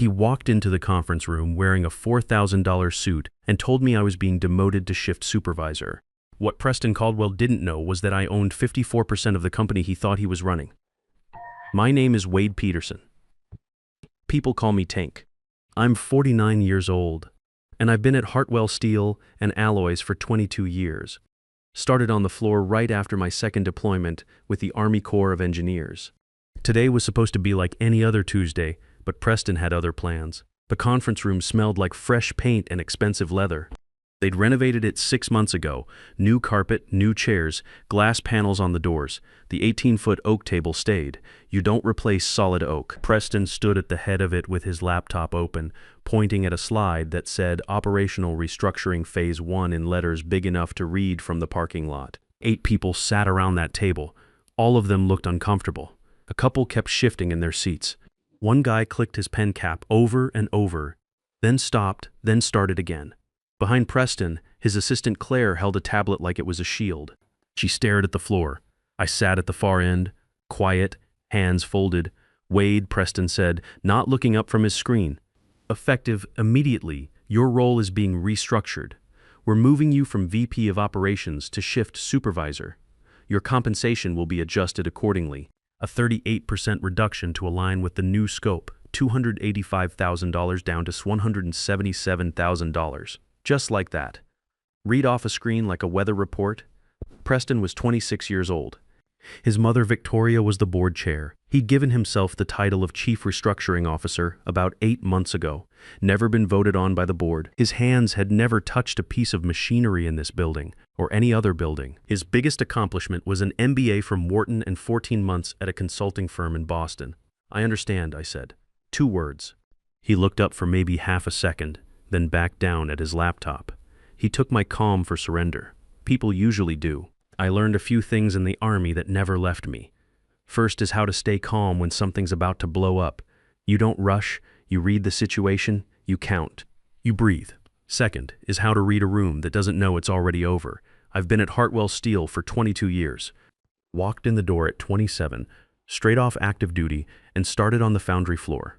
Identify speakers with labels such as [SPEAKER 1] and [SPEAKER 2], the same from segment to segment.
[SPEAKER 1] He walked into the conference room wearing a $4,000 suit and told me I was being demoted to shift supervisor. What Preston Caldwell didn't know was that I owned 54% of the company he thought he was running. My name is Wade Peterson. People call me Tank. I'm 49 years old, and I've been at Hartwell Steel and Alloys for 22 years. Started on the floor right after my second deployment with the Army Corps of Engineers. Today was supposed to be like any other Tuesday, but Preston had other plans. The conference room smelled like fresh paint and expensive leather. They'd renovated it 6 months ago. New carpet, new chairs, glass panels on the doors. The 18-foot oak table stayed. You don't replace solid oak. Preston stood at the head of it with his laptop open, pointing at a slide that said Operational Restructuring Phase 1 in letters big enough to read from the parking lot. 8 people sat around that table. All of them looked uncomfortable. A couple kept shifting in their seats. One guy clicked his pen cap over and over, then stopped, then started again. Behind Preston, his assistant Claire held a tablet like it was a shield. She stared at the floor. I sat at the far end, quiet, hands folded. Wade, Preston said, not looking up from his screen. Effective immediately, your role is being restructured. We're moving you from VP of Operations to shift supervisor. Your compensation will be adjusted accordingly. A 38% reduction to align with the new scope, $285,000 down to $177,000. Just like that. Read off a screen like a weather report. Preston was 26 years old. His mother Victoria was the board chair. He'd given himself the title of Chief Restructuring Officer about 8 months ago, never been voted on by the board. His hands had never touched a piece of machinery in this building, or any other building. His biggest accomplishment was an MBA from Wharton and 14 months at a consulting firm in Boston. I understand, I said. 2 words. He looked up for maybe half a second, then back down at his laptop. He took my calm for surrender. People usually do. I learned a few things in the Army that never left me. First is how to stay calm when something's about to blow up. You don't rush, you read the situation, you count. You breathe. Second is how to read a room that doesn't know it's already over. I've been at Hartwell Steel for 22 years. Walked in the door at 27, straight off active duty, and started on the foundry floor.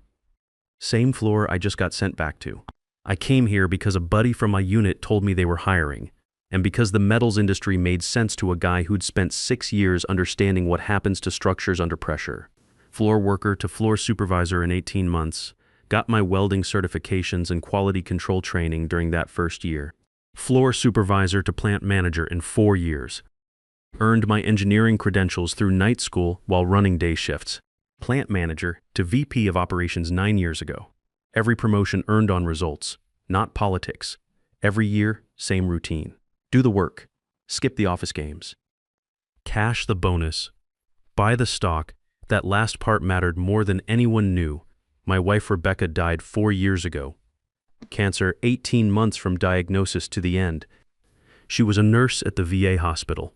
[SPEAKER 1] Same floor I just got sent back to. I came here because a buddy from my unit told me they were hiring, and because the metals industry made sense to a guy who'd spent 6 years understanding what happens to structures under pressure. Floor worker to floor supervisor in 18 months, got my welding certifications and quality control training during that first year. Floor supervisor to plant manager in 4 years. Earned my engineering credentials through night school while running day shifts. Plant manager to VP of operations 9 years ago. Every promotion earned on results, not politics. Every year, same routine. Do the work. Skip the office games. Cash the bonus. Buy the stock. That last part mattered more than anyone knew. My wife Rebecca died 4 years ago. Cancer 18 months from diagnosis to the end. She was a nurse at the VA hospital.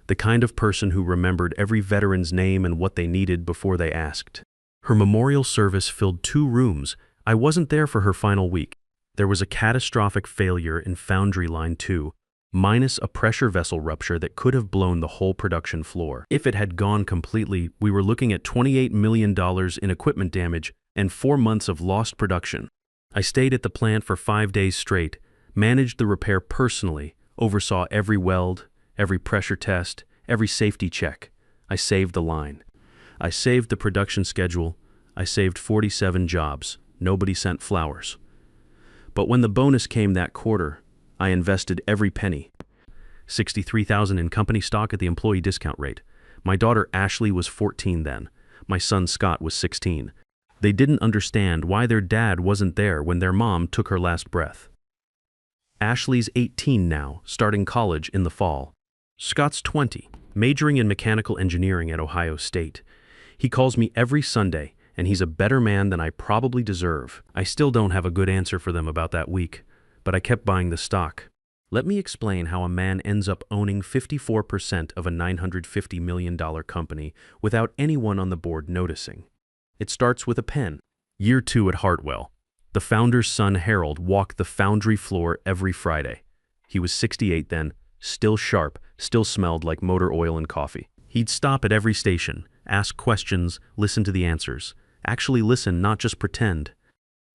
[SPEAKER 1] The kind of person who remembered every veteran's name and what they needed before they asked. Her memorial service filled 2 rooms. I wasn't there for her final week. There was a catastrophic failure in Foundry Line 2, minus a pressure vessel rupture that could have blown the whole production floor. If it had gone completely, we were looking at $28 million in equipment damage and 4 months of lost production. I stayed at the plant for 5 days straight, managed the repair personally, oversaw every weld, every pressure test, every safety check. I saved the line. I saved the production schedule. I saved 47 jobs. Nobody sent flowers. But when the bonus came that quarter, I invested every penny. $63,000 in company stock at the employee discount rate. My daughter Ashley was 14 then. My son Scott was 16. They didn't understand why their dad wasn't there when their mom took her last breath. Ashley's 18 now, starting college in the fall. Scott's 20, majoring in mechanical engineering at Ohio State. He calls me every Sunday, and he's a better man than I probably deserve. I still don't have a good answer for them about that week, but I kept buying the stock. Let me explain how a man ends up owning 54% of a $950 million company without anyone on the board noticing. It starts with a pen. Year 2 at Hartwell. The founder's son Harold walked the foundry floor every Friday. He was 68 then, still sharp, still smelled like motor oil and coffee. He'd stop at every station, ask questions, listen to the answers. Actually listen, not just pretend.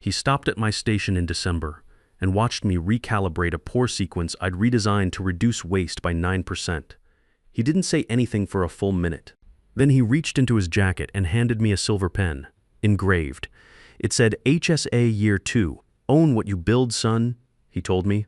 [SPEAKER 1] He stopped at my station in December and watched me recalibrate a pour sequence I'd redesigned to reduce waste by 9%. He didn't say anything for a full minute. Then he reached into his jacket and handed me a silver pen, engraved. It said HSA Year 2, own what you build, son, he told me.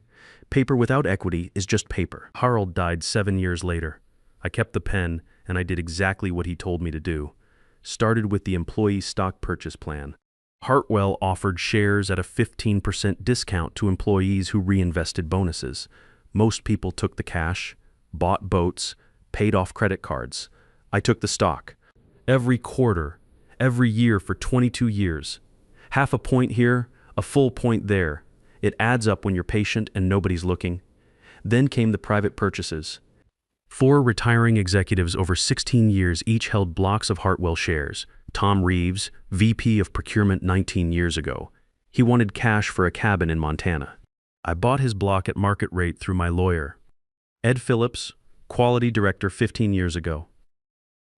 [SPEAKER 1] Paper without equity is just paper. Harold died 7 years later. I kept the pen, and I did exactly what he told me to do. Started with the employee stock purchase plan. Hartwell offered shares at a 15% discount to employees who reinvested bonuses. Most people took the cash, bought boats, paid off credit cards. I took the stock. Every quarter, every year for 22 years. Half a point here, a full point there. It adds up when you're patient and nobody's looking. Then came the private purchases. 4 retiring executives over 16 years each held blocks of Hartwell shares. Tom Reeves, VP of Procurement 19 years ago. He wanted cash for a cabin in Montana. I bought his block at market rate through my lawyer. Ed Phillips, Quality Director 15 years ago.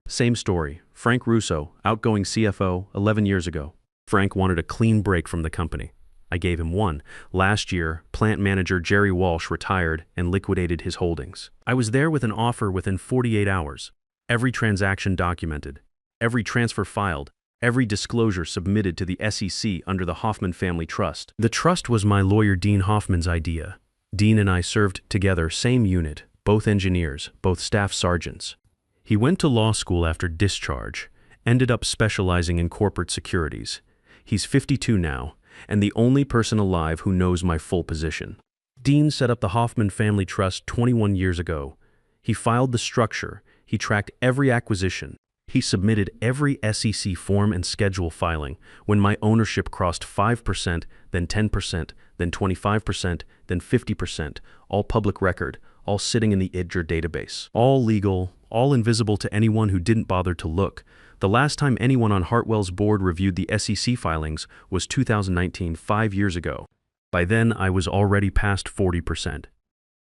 [SPEAKER 1] Same story. Frank Russo, outgoing CFO 11 years ago. Frank wanted a clean break from the company. I gave him one. Last year, plant manager Jerry Walsh retired and liquidated his holdings. I was there with an offer within 48 hours. Every transaction documented. Every transfer filed. Every disclosure submitted to the SEC under the Hoffman Family Trust. The trust was my lawyer Dean Hoffman's idea. Dean and I served together, same unit, both engineers, both staff sergeants. He went to law school after discharge, ended up specializing in corporate securities. He's 52 now, and the only person alive who knows my full position. Dean set up the Hoffman Family Trust 21 years ago. He filed the structure. He tracked every acquisition. He submitted every SEC form and schedule filing when my ownership crossed 5%, then 10%, then 25%, then 50%, all public record, all sitting in the IDGER database. All legal, all invisible to anyone who didn't bother to look. The last time anyone on Hartwell's board reviewed the SEC filings was 2019, 5 years ago. By then, I was already past 40%.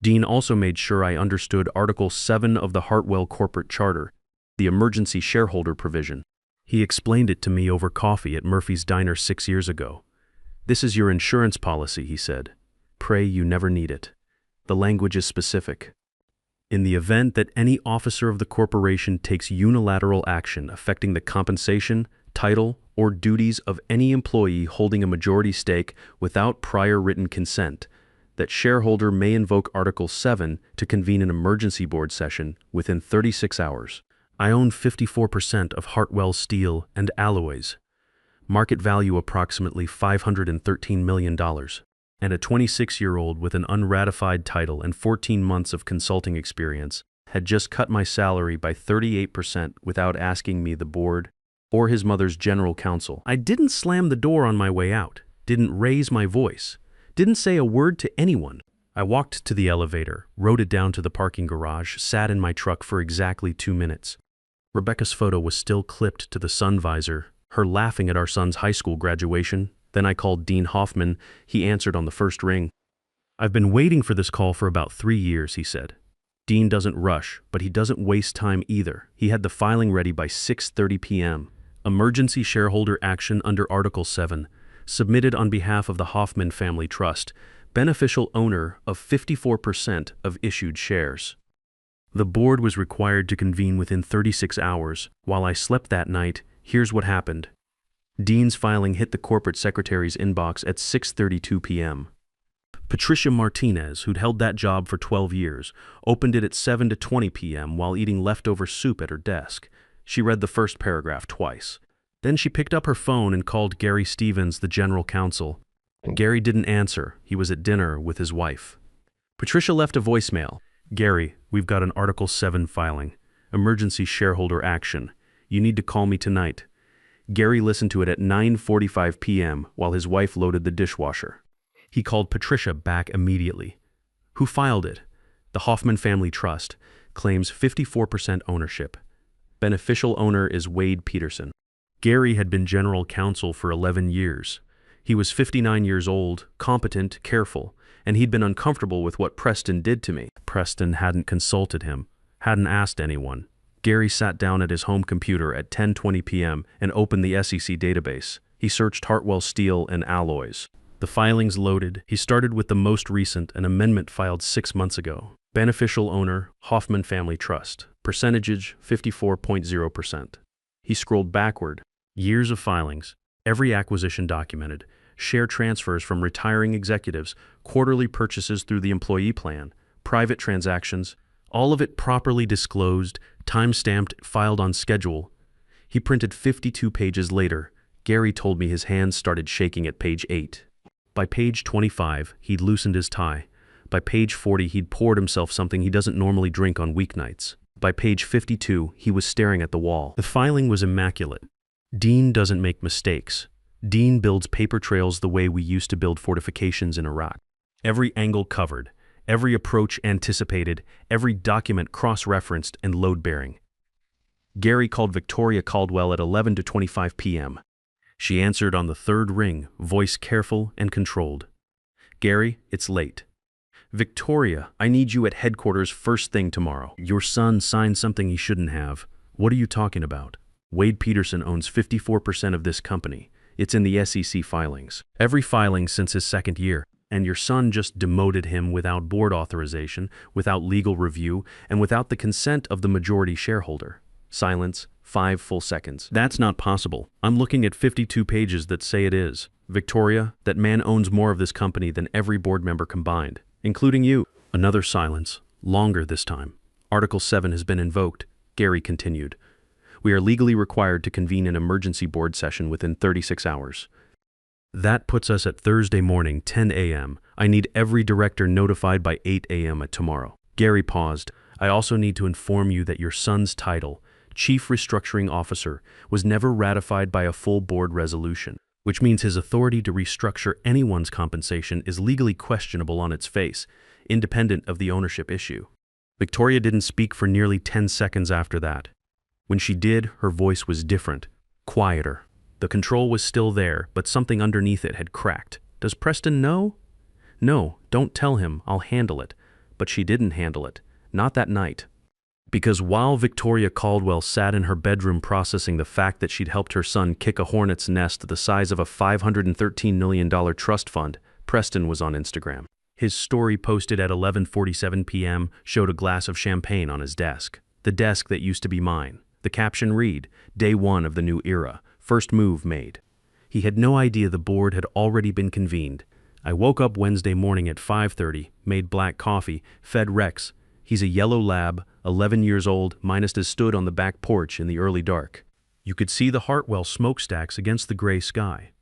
[SPEAKER 1] Dean also made sure I understood Article 7 of the Hartwell Corporate Charter, the emergency shareholder provision. He explained it to me over coffee at Murphy's Diner 6 years ago. This is your insurance policy, he said. Pray you never need it. The language is specific. In the event that any officer of the corporation takes unilateral action affecting the compensation, title, or duties of any employee holding a majority stake without prior written consent, that shareholder may invoke Article 7 to convene an emergency board session within 36 hours. I own 54% of Hartwell Steel and Alloys. Market value approximately $513 million. And a 26-year-old with an unratified title and 14 months of consulting experience had just cut my salary by 38% without asking me, the board, or his mother's general counsel. I didn't slam the door on my way out, didn't raise my voice, didn't say a word to anyone. I walked to the elevator, rode it down to the parking garage, sat in my truck for exactly 2 minutes. Rebecca's photo was still clipped to the sun visor, her laughing at our son's high school graduation. Then I called Dean Hoffman. He answered on the first ring. I've been waiting for this call for about 3 years, he said. Dean doesn't rush, but he doesn't waste time either. He had the filing ready by 6:30 p.m. Emergency shareholder action under Article 7, submitted on behalf of the Hoffman Family Trust, beneficial owner of 54% of issued shares. The board was required to convene within 36 hours. While I slept that night, here's what happened. Dean's filing hit the corporate secretary's inbox at 6:32 p.m. Patricia Martinez, who'd held that job for 12 years, opened it at 7:20 p.m. while eating leftover soup at her desk. She read the first paragraph twice. Then she picked up her phone and called Gary Stevens, the general counsel. Gary didn't answer. He was at dinner with his wife. Patricia left a voicemail. Gary, we've got an Article 7 filing. Emergency shareholder action. You need to call me tonight. Gary listened to it at 9:45 p.m. while his wife loaded the dishwasher. He called Patricia back immediately. Who filed it? The Hoffman Family Trust claims 54% ownership. Beneficial owner is Wade Peterson. Gary had been general counsel for 11 years. He was 59 years old, competent, careful, and he'd been uncomfortable with what Preston did to me. Preston hadn't consulted him, hadn't asked anyone. Gary sat down at his home computer at 10:20 p.m. and opened the SEC database. He searched Hartwell Steel and Alloys. The filings loaded. He started with the most recent, an amendment filed 6 months ago. Beneficial owner, Hoffman Family Trust. Percentage, 54.0%. He scrolled backward. Years of filings. Every acquisition documented. Share transfers from retiring executives. Quarterly purchases through the employee plan. Private transactions. All of it properly disclosed, time-stamped, filed on schedule. He printed 52 pages later. Gary told me his hands started shaking at page 8. By page 25, he'd loosened his tie. By page 40, he'd poured himself something he doesn't normally drink on weeknights. By page 52, he was staring at the wall. The filing was immaculate. Dean doesn't make mistakes. Dean builds paper trails the way we used to build fortifications in Iraq. Every angle covered, every approach anticipated, every document cross-referenced and load-bearing. Gary called Victoria Caldwell at 11:25 p.m. She answered on the third ring, voice careful and controlled. "Gary, it's late." "Victoria, I need you at headquarters first thing tomorrow. Your son signed something he shouldn't have." "What are you talking about?" "Wade Peterson owns 54% of this company. It's in the SEC filings. Every filing since his second year. And your son just demoted him without board authorization, without legal review, and without the consent of the majority shareholder." Silence, 5 full seconds. "That's not possible. I'm looking at 52 pages that say it is." "Victoria, that man owns more of this company than every board member combined, including you." Another silence, longer this time. "Article 7 has been invoked," Gary continued. "We are legally required to convene an emergency board session within 36 hours. That puts us at Thursday morning, 10 a.m. I need every director notified by 8 a.m. at tomorrow." Gary paused. "I also need to inform you that your son's title, Chief Restructuring Officer, was never ratified by a full board resolution, which means his authority to restructure anyone's compensation is legally questionable on its face, independent of the ownership issue." Victoria didn't speak for nearly 10 seconds after that. When she did, her voice was different, quieter. The control was still there, but something underneath it had cracked. "Does Preston know?" "No, don't tell him, I'll handle it." But she didn't handle it. Not that night. Because while Victoria Caldwell sat in her bedroom processing the fact that she'd helped her son kick a hornet's nest the size of a $513 million trust fund, Preston was on Instagram. His story posted at 11:47 p.m. showed a glass of champagne on his desk. The desk that used to be mine. The caption read, "Day 1 of the new era. First move made." He had no idea the board had already been convened. I woke up Wednesday morning at 5:30, made black coffee, fed Rex. He's a yellow lab, 11 years old, minus has stood on the back porch in the early dark. You could see the Hartwell smokestacks against the gray sky.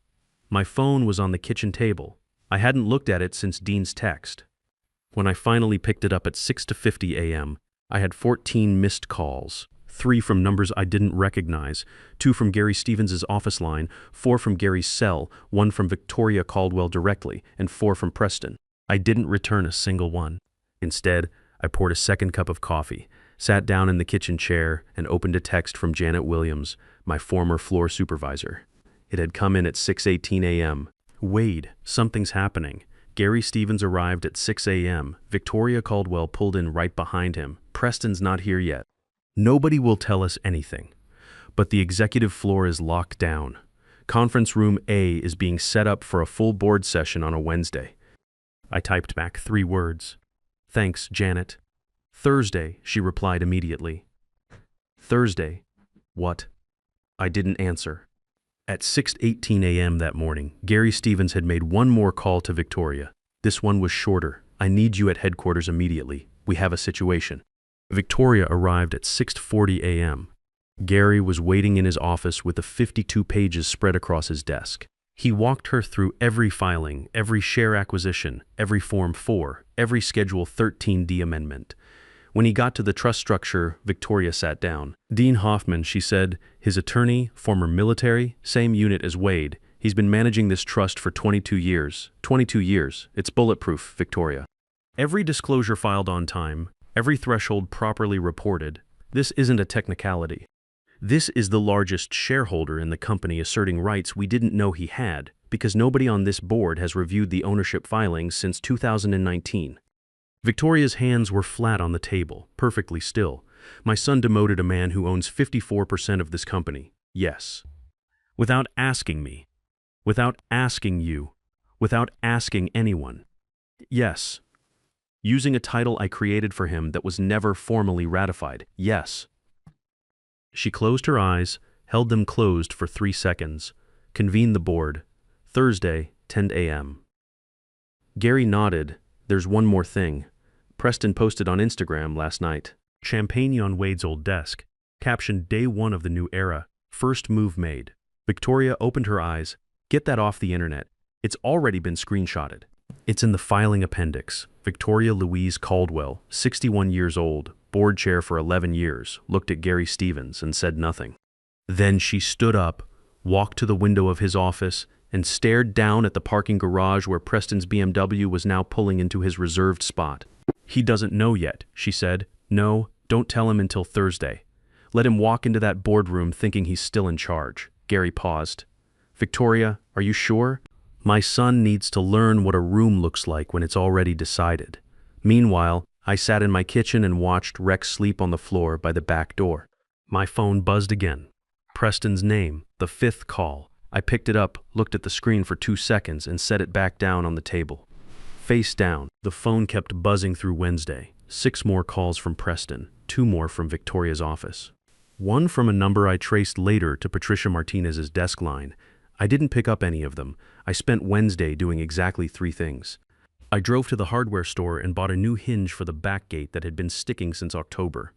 [SPEAKER 1] My phone was on the kitchen table. I hadn't looked at it since Dean's text. When I finally picked it up at 6:50 a.m., I had 14 missed calls. 3 from numbers I didn't recognize, 2 from Gary Stevens' office line, 4 from Gary's cell, 1 from Victoria Caldwell directly, and 4 from Preston. I didn't return a single one. Instead, I poured a second cup of coffee, sat down in the kitchen chair, and opened a text from Janet Williams, my former floor supervisor. It had come in at 6:18 a.m. "Wade, something's happening." Gary Stevens arrived at 6 a.m. Victoria Caldwell pulled in right behind him. "Preston's not here yet. Nobody will tell us anything. But the executive floor is locked down. Conference room A is being set up for a full board session on a Wednesday." I typed back 3 words. "Thanks, Janet." "Thursday," she replied immediately. "Thursday? What?" I didn't answer. At 6:18 a.m. that morning, Gary Stevens had made one more call to Victoria. This one was shorter. "I need you at headquarters immediately. We have a situation." Victoria arrived at 6:40 a.m. Gary was waiting in his office with the 52 pages spread across his desk. He walked her through every filing, every share acquisition, every Form 4, every Schedule 13D amendment. When he got to the trust structure, Victoria sat down. "Dean Hoffman," she said, "his attorney, former military, same unit as Wade. He's been managing this trust for 22 years. 22 years. It's bulletproof, Victoria. Every disclosure filed on time, every threshold properly reported. This isn't a technicality. This is the largest shareholder in the company asserting rights we didn't know he had, because nobody on this board has reviewed the ownership filings since 2019. Victoria's hands were flat on the table, perfectly still. "My son demoted a man who owns 54% of this company. Yes. Without asking me. Without asking you. Without asking anyone. Yes. Using a title I created for him that was never formally ratified. Yes. She closed her eyes, held them closed for 3 seconds, convened the board. Thursday, 10 a.m. Gary nodded. There's one more thing. Preston posted on Instagram last night. Champagne on Wade's old desk. Caption Day 1 of the new era. First move made. Victoria opened her eyes. Get that off the internet. It's already been screenshotted. It's in the filing appendix. Victoria Louise Caldwell, 61 years old, board chair for 11 years, looked at Gary Stevens and said nothing. Then she stood up, walked to the window of his office, and stared down at the parking garage where Preston's BMW was now pulling into his reserved spot. He doesn't know yet, she said. No, don't tell him until Thursday. Let him walk into that boardroom thinking he's still in charge. Gary paused. Victoria, are you sure? My son needs to learn what a room looks like when it's already decided. Meanwhile, I sat in my kitchen and watched Rex sleep on the floor by the back door. My phone buzzed again. Preston's name, the 5th call. I picked it up, looked at the screen for 2 seconds, and set it back down on the table. Face down, the phone kept buzzing through Wednesday. 6 more calls from Preston, 2 more from Victoria's office. One from a number I traced later to Patricia Martinez's desk line. I didn't pick up any of them. I spent Wednesday doing exactly 3 things. I drove to the hardware store and bought a new hinge for the back gate that had been sticking since October.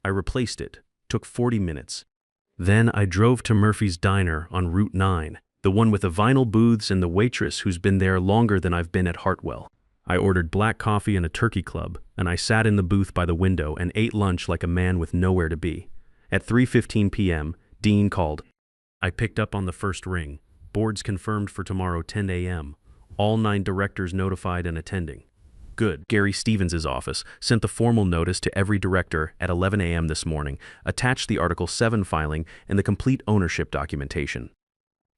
[SPEAKER 1] I replaced it. Took 40 minutes. Then I drove to Murphy's Diner on Route 9, the one with the vinyl booths and the waitress who's been there longer than I've been at Hartwell. I ordered black coffee and a turkey club, and I sat in the booth by the window and ate lunch like a man with nowhere to be. At 3:15 p.m., Dean called. I picked up on the first ring. Boards confirmed for tomorrow 10 a.m. All 9 directors notified and attending. Good. Gary Stevens' office sent the formal notice to every director at 11 a.m. this morning, attached the Article 7 filing and the complete ownership documentation.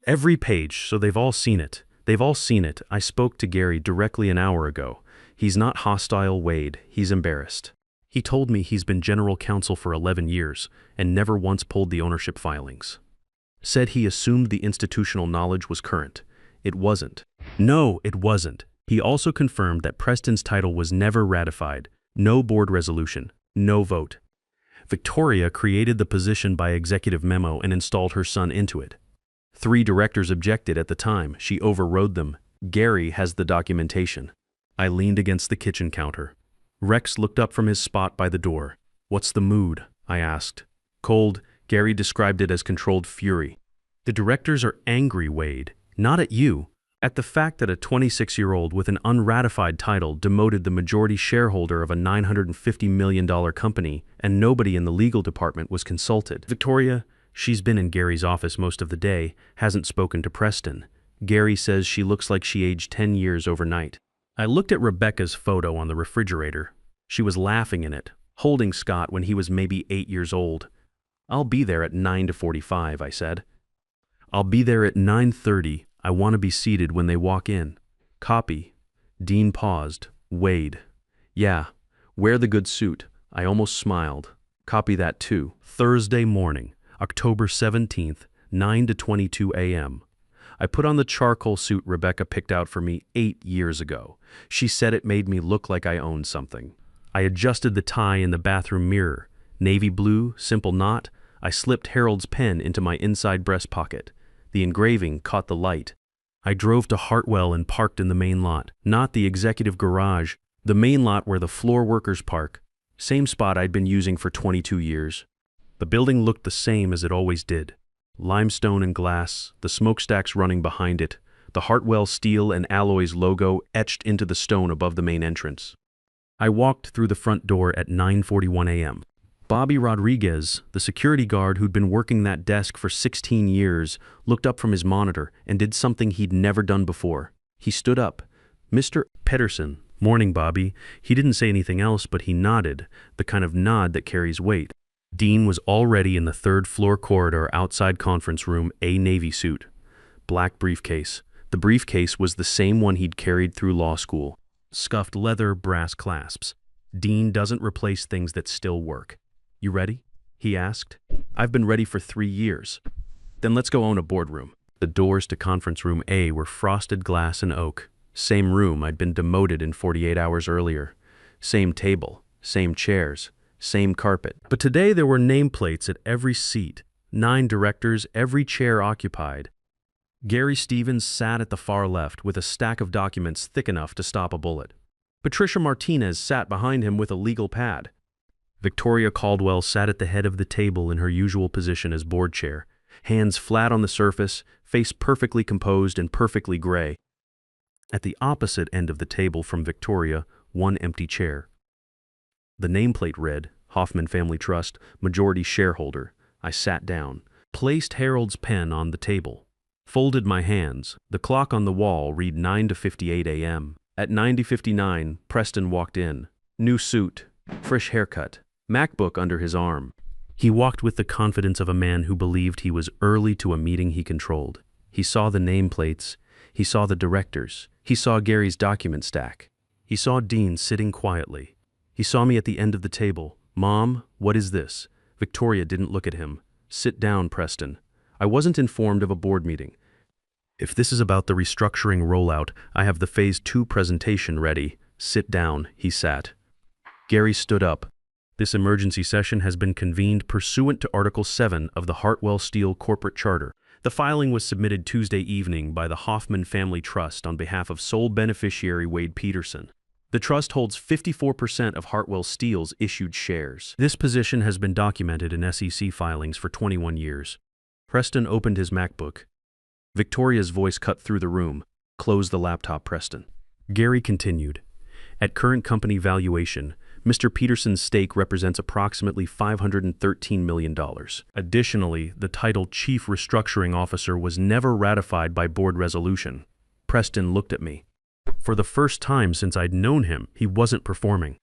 [SPEAKER 1] Every page, so they've all seen it. They've all seen it. I spoke to Gary directly an hour ago. He's not hostile, Wade. He's embarrassed. He told me he's been general counsel for 11 years and never once pulled the ownership filings. Said he assumed the institutional knowledge was current. It wasn't. No, it wasn't. He also confirmed that Preston's title was never ratified. No board resolution. No vote. Victoria created the position by executive memo and installed her son into it. 3 directors objected at the time. She overrode them. Gary has the documentation. I leaned against the kitchen counter. Rex looked up from his spot by the door. What's the mood? I asked. Cold. Gary described it as controlled fury. The directors are angry, Wade. Not at you. At the fact that a 26-year-old with an unratified title demoted the majority shareholder of a $950 million company and nobody in the legal department was consulted. Victoria, she's been in Gary's office most of the day, hasn't spoken to Preston. Gary says she looks like she aged 10 years overnight. I looked at Rebecca's photo on the refrigerator. She was laughing in it, holding Scott when he was maybe 8 years old. I'll be there at 9:45, I said. I'll be there at 9:30. I want to be seated when they walk in. Copy. Dean paused. Wade. Yeah. Wear the good suit. I almost smiled. Copy that too. Thursday morning, October 17th, 9:22 a.m. I put on the charcoal suit Rebecca picked out for me 8 years ago. She said it made me look like I owned something. I adjusted the tie in the bathroom mirror. Navy blue, simple knot. I slipped Harold's pen into my inside breast pocket. The engraving caught the light. I drove to Hartwell and parked in the main lot. Not the executive garage, the main lot where the floor workers park. Same spot I'd been using for 22 years. The building looked the same as it always did. Limestone and glass, the smokestacks running behind it, the Hartwell Steel and Alloys logo etched into the stone above the main entrance. I walked through the front door at 9:41 a.m. Bobby Rodriguez, the security guard who'd been working that desk for 16 years, looked up from his monitor and did something he'd never done before. He stood up. Mr. Pedersen. Morning, Bobby. He didn't say anything else, but he nodded, the kind of nod that carries weight. Dean was already in the 3rd floor corridor outside conference room, a navy suit. Black briefcase. The briefcase was the same one he'd carried through law school. Scuffed leather, brass clasps. Dean doesn't replace things that still work. You ready? He asked. I've been ready for 3 years. Then let's go own a boardroom. The doors to conference room A were frosted glass and oak. Same room I'd been demoted in 48 hours earlier. Same table, same chairs, same carpet. But today there were nameplates at every seat. 9 directors, every chair occupied. Gary Stevens sat at the far left with a stack of documents thick enough to stop a bullet. Patricia Martinez sat behind him with a legal pad. Victoria Caldwell sat at the head of the table in her usual position as board chair, hands flat on the surface, face perfectly composed and perfectly gray. At the opposite end of the table from Victoria, one empty chair. The nameplate read, Hoffman Family Trust, majority shareholder. I sat down, placed Harold's pen on the table, folded my hands. The clock on the wall read 9:58 a.m. At 9:59, Preston walked in. New suit, fresh haircut, MacBook under his arm. He walked with the confidence of a man who believed he was early to a meeting he controlled. He saw the nameplates. He saw the directors. He saw Gary's document stack. He saw Dean sitting quietly. He saw me at the end of the table. Mom, what is this? Victoria didn't look at him. Sit down, Preston. I wasn't informed of a board meeting. If this is about the restructuring rollout, I have the Phase 2 presentation ready. Sit down, he sat. Gary stood up. This emergency session has been convened pursuant to Article 7 of the Hartwell Steel Corporate Charter. The filing was submitted Tuesday evening by the Hoffman Family Trust on behalf of sole beneficiary Wade Peterson. The trust holds 54% of Hartwell Steel's issued shares. This position has been documented in SEC filings for 21 years. Preston opened his MacBook. Victoria's voice cut through the room. Close the laptop, Preston. Gary continued. At current company valuation, Mr. Peterson's stake represents approximately $513 million. Additionally, the title Chief Restructuring Officer was never ratified by board resolution. Preston looked at me. For the first time since I'd known him, he wasn't performing.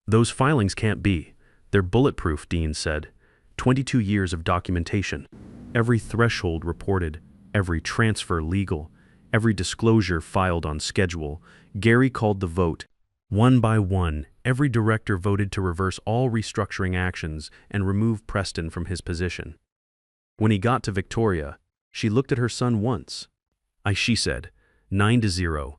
[SPEAKER 1] Those filings can't be. They're bulletproof, Dean said. 22 years of documentation. Every threshold reported, every transfer legal, every disclosure filed on schedule. Gary called the vote. One by one, every director voted to reverse all restructuring actions and remove Preston from his position. When he got to Victoria, she looked at her son once. She said, 9-0.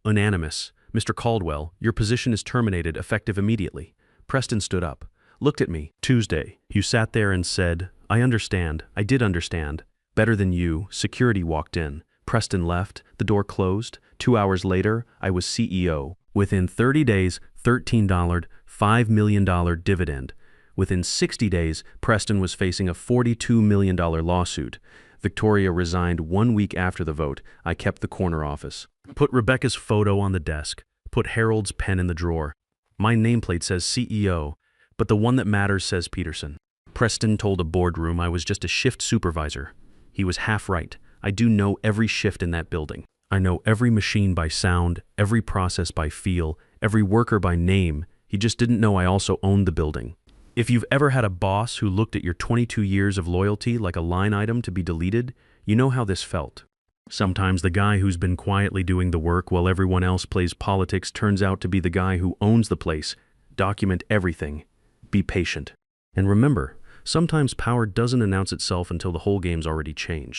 [SPEAKER 1] Unanimous. Mr. Caldwell, your position is terminated effective immediately. Preston stood up, looked at me. Tuesday, you sat there and said, I understand. I did understand. Better than you. Security walked in. Preston left. The door closed. 2 hours later, I was CEO. Within 30 days, $13, $5 million dividend. Within 60 days, Preston was facing a $42 million lawsuit. Victoria resigned 1 week after the vote. I kept the corner office. Put Rebecca's photo on the desk. Put Harold's pen in the drawer. My nameplate says CEO, but the one that matters says Peterson. Preston told a boardroom I was just a shift supervisor. He was half right. I do know every shift in that building. I know every machine by sound, every process by feel, every worker by name. He just didn't know I also owned the building. If you've ever had a boss who looked at your 22 years of loyalty like a line item to be deleted, you know how this felt. Sometimes the guy who's been quietly doing the work while everyone else plays politics turns out to be the guy who owns the place. Document everything. Be patient. And remember, sometimes power doesn't announce itself until the whole game's already changed.